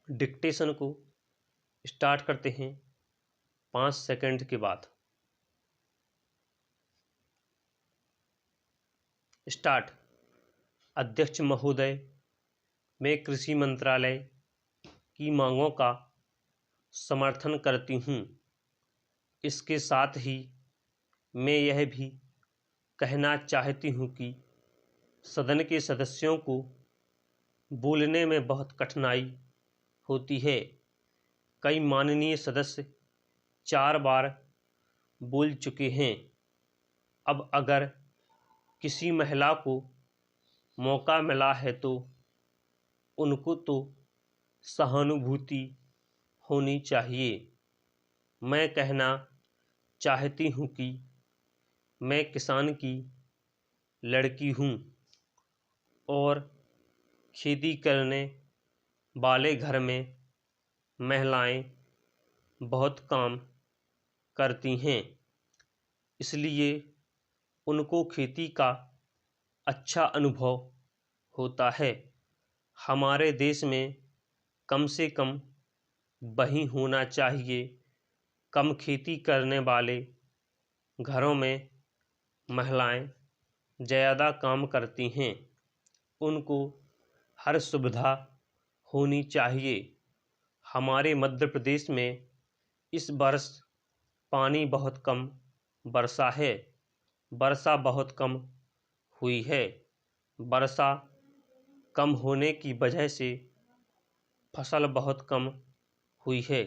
Dictation को start करते हैं 5 सेकंड के बाद। स्टार्ट। अध्यक्ष महोदय, मैं कृषि मंत्रालय की मांगों का समर्थन करती हूँ। इसके साथ ही मैं यह भी कहना चाहती हूँ कि सदन के सदस्यों को बोलने में बहुत कठिनाई होती है। कई माननीय सदस्य 4 बार बोल चुके हैं। अब अगर किसी महिला को मौका मिला है तो उनको तो सहानुभूति होनी चाहिए। मैं कहना चाहती हूँ कि मैं किसान की लड़की हूँ और खेती करने वाले घर में महिलाएं बहुत काम करती हैं, इसलिए उनको खेती का अच्छा अनुभव होता है। हमारे देश में कम से कम वही होना चाहिए। कम खेती करने वाले घरों में महिलाएं ज़्यादा काम करती हैं। उनको हर सुविधा होनी चाहिए। हमारे मध्य प्रदेश में इस वर्ष पानी बहुत कम बरसा है। वर्षा बहुत कम हुई है। वर्षा कम होने की वजह से फसल बहुत कम हुई है।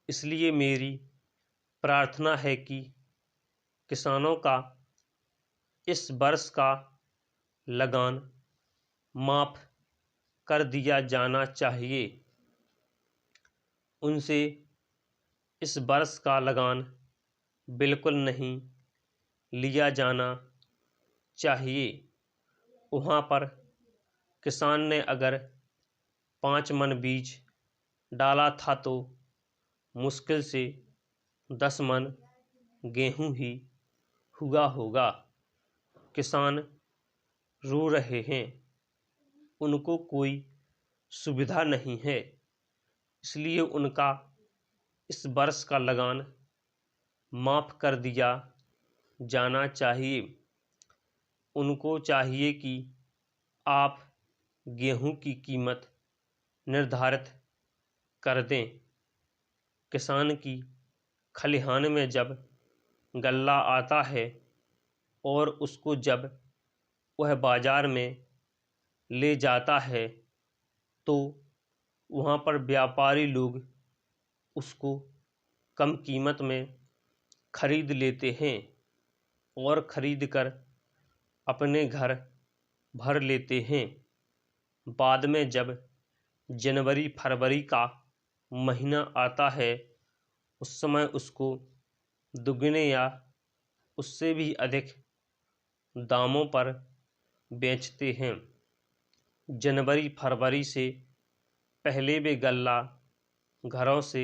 इसलिए मेरी प्रार्थना है कि किसानों का इस वर्ष का लगान माफ़ कर दिया जाना चाहिए। उनसे इस वर्ष का लगान बिल्कुल नहीं लिया जाना चाहिए। वहाँ पर किसान ने अगर 5 मन बीज डाला था तो मुश्किल से 10 मन गेहूं ही हुआ होगा। किसान रो रहे हैं, उनको कोई सुविधा नहीं है, इसलिए उनका इस वर्ष का लगान माफ़ कर दिया जाना चाहिए। उनको चाहिए कि आप गेहूं की कीमत निर्धारित कर दें। किसान की खलिहान में जब गल्ला आता है और उसको जब वह बाज़ार में ले जाता है तो वहाँ पर व्यापारी लोग उसको कम कीमत में खरीद लेते हैं और खरीद कर अपने घर भर लेते हैं। बाद में जब जनवरी फरवरी का महीना आता है उस समय उसको दुगने या उससे भी अधिक दामों पर बेचते हैं। जनवरी फरवरी से पहले वे गल्ला घरों से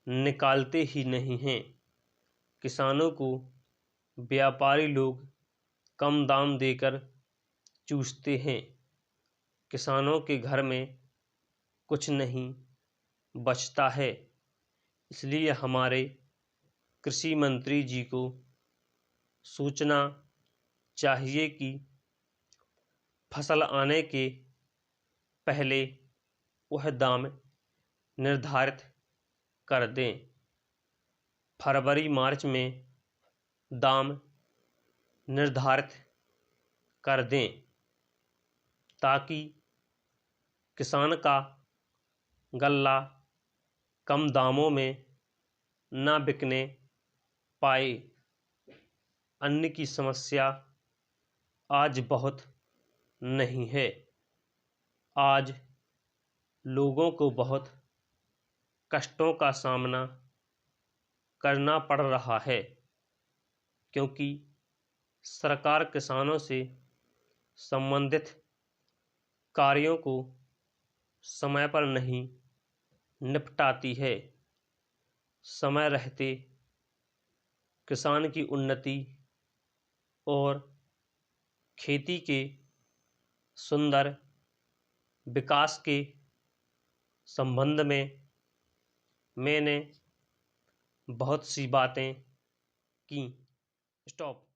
निकालते ही नहीं हैं। किसानों को व्यापारी लोग कम दाम देकर चूसते हैं। किसानों के घर में कुछ नहीं बचता है। इसलिए हमारे कृषि मंत्री जी को सोचना चाहिए कि फसल आने के पहले वह दाम निर्धारित कर दें। फरवरी मार्च में दाम निर्धारित कर दें ताकि किसान का गल्ला कम दामों में ना बिकने पाए। अन्न की समस्या आज बहुत नहीं है। आज लोगों को बहुत कष्टों का सामना करना पड़ रहा है क्योंकि सरकार किसानों से संबंधित कार्यों को समय पर नहीं निपटाती है। समय रहते किसान की उन्नति और खेती के सुंदर विकास के संबंध में मैंने बहुत सी बातें की। स्टॉप।